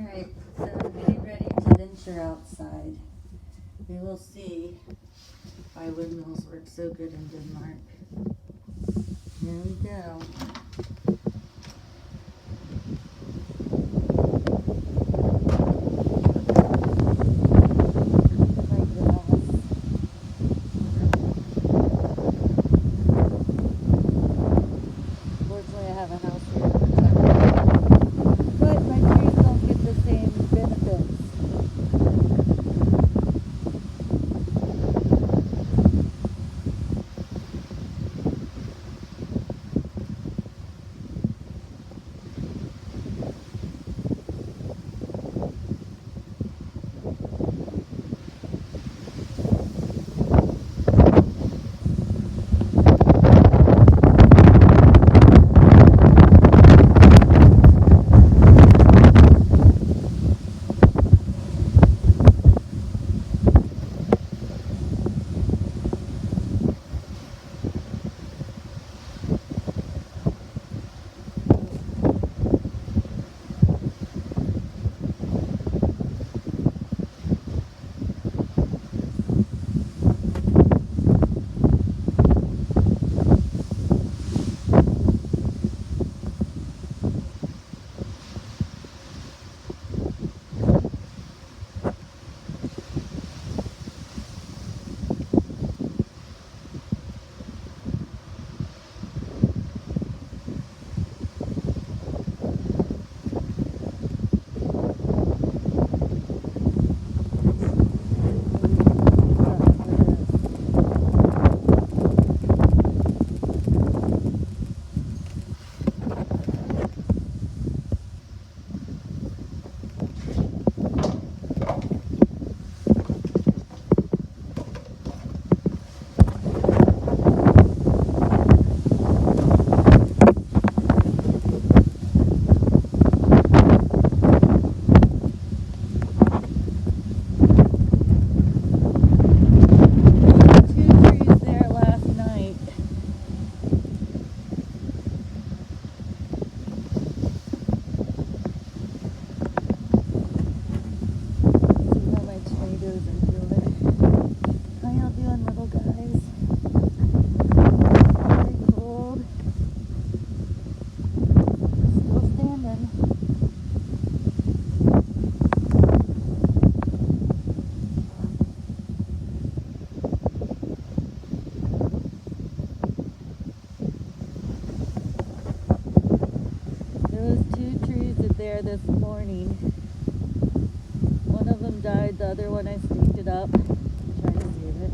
Alright, so I'm getting ready to venture outside. We will see why windmills work so good in Denmark. Here we go. Fortunately, I have a house here, but my trees don't get the same benefits. There this morning. One of them died, the other one I staked it up. Trying to save it.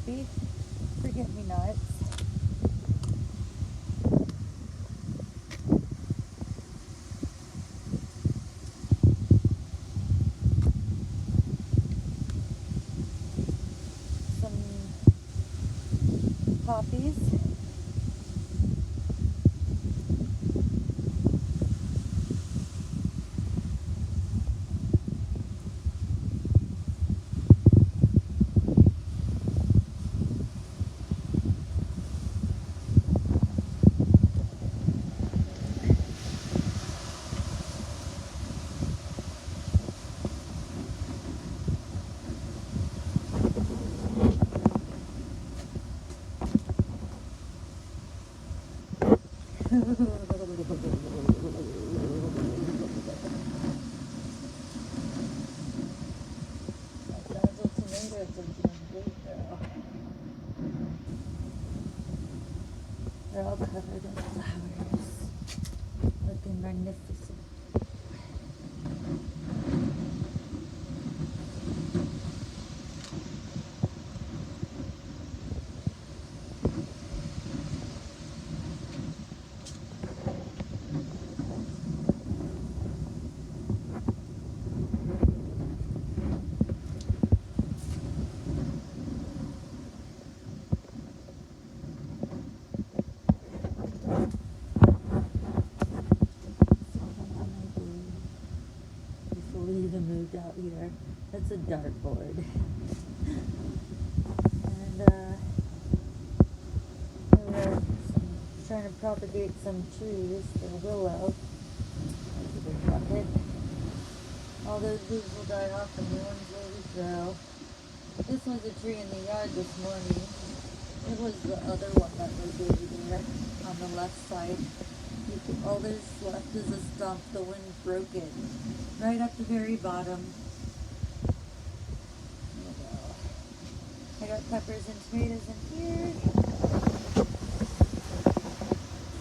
poppy. Forget-me-nots. Some poppies. They're all covered in flowers, looking magnificent. Before we even moved out here, that's a dartboard. And we were trying to propagate some trees for willow. That's a big bucket. All those leaves will die off and new ones will regrow. This was a tree in the yard this morning. It was the other one that was over there on the left side. All there's left is a stump. The wind broke it right at the very bottom. I got peppers and tomatoes in here.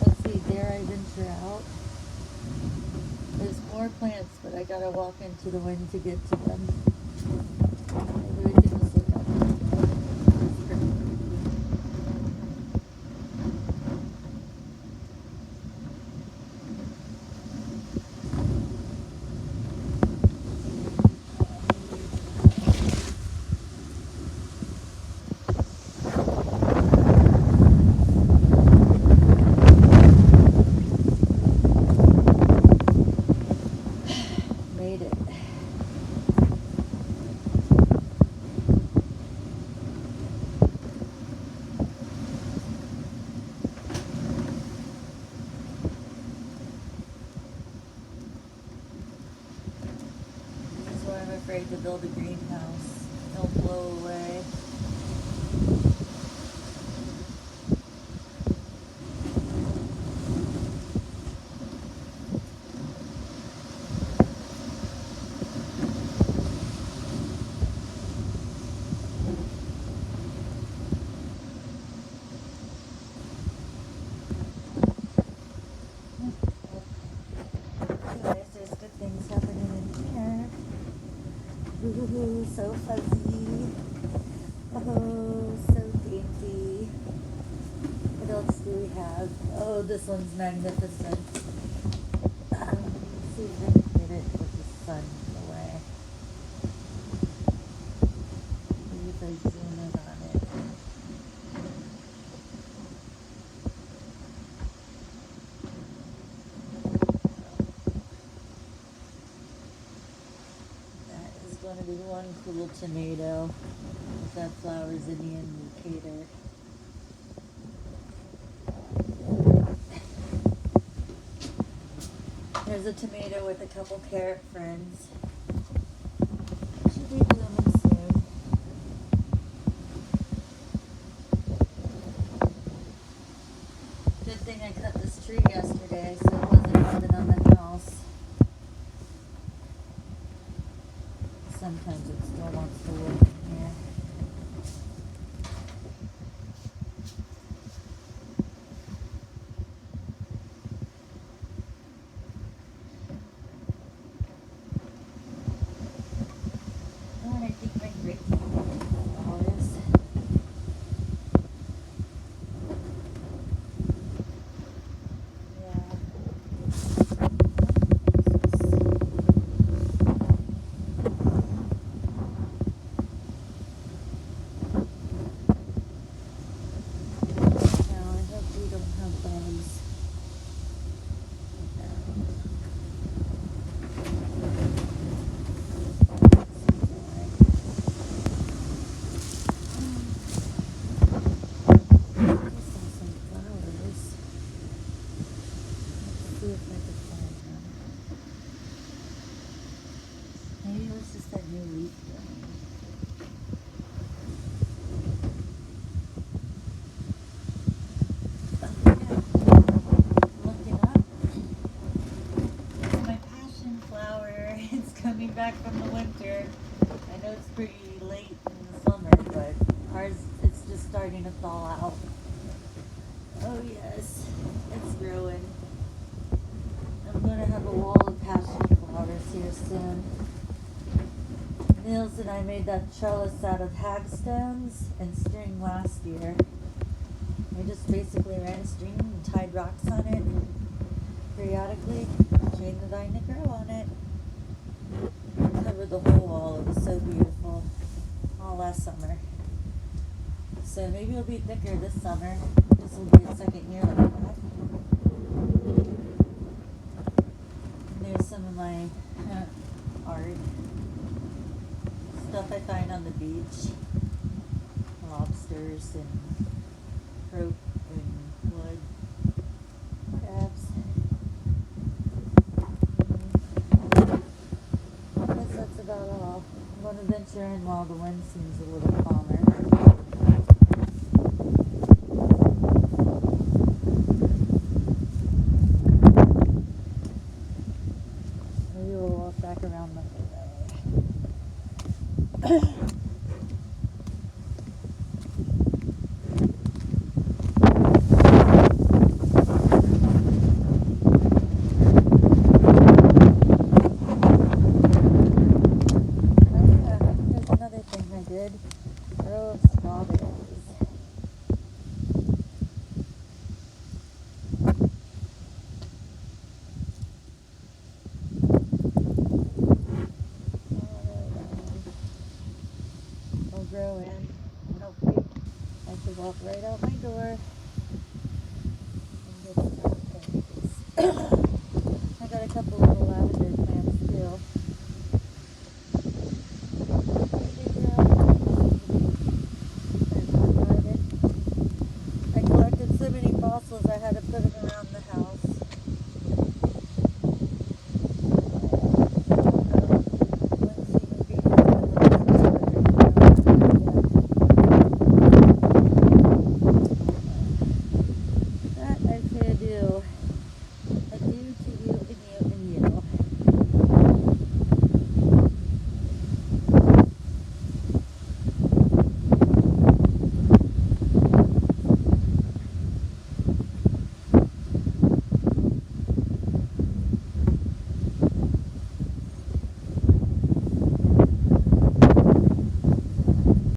Let's see, dare I venture out? There's more plants, but I gotta walk into the wind to get to them. Maybe we can just look at them. Made it. This is why I'm afraid to build a greenhouse. It'll blow away. Anyways, there's good things happening in here. Ooh, so fuzzy. Oh, so dainty. What else do we have? Oh, this one's magnificent. Let's see if I can get it with the sun away. Maybe if I zoom in on it. That is going to be one cool tomato. If that flower's in the indicator. There's a tomato with a couple carrot friends. Should be blooming soon. Good thing I cut this tree yesterday so it wasn't even on the house. Sometimes it still wants to live in here. Oh, and I think my grapes are flowers. if I could find them. Maybe it was just that new leaf growing. Looking up. My passion flower. It's coming back from the winter. I know it's pretty late in the summer, but ours, it's just starting to thaw out. Oh yes, it's growing. I'm gonna have a wall of passion flowers here soon. Nils and I made that trellis out of hagstones and string last year. We just basically ran string and tied rocks on it periodically, chain the vine to grow on it. Covered the whole wall. It was so beautiful all last summer. So maybe it'll be thicker this summer. This will be the second year like that. And there's some of my art. Stuff I find on the beach. Lobsters and rope and wood. Crabs. I guess that's about all. I'm going to venture in while the wind seems a little calmer. Maybe we'll walk back around the way. Row of strawberries. They'll grow in. Hopefully, I should walk right out my door.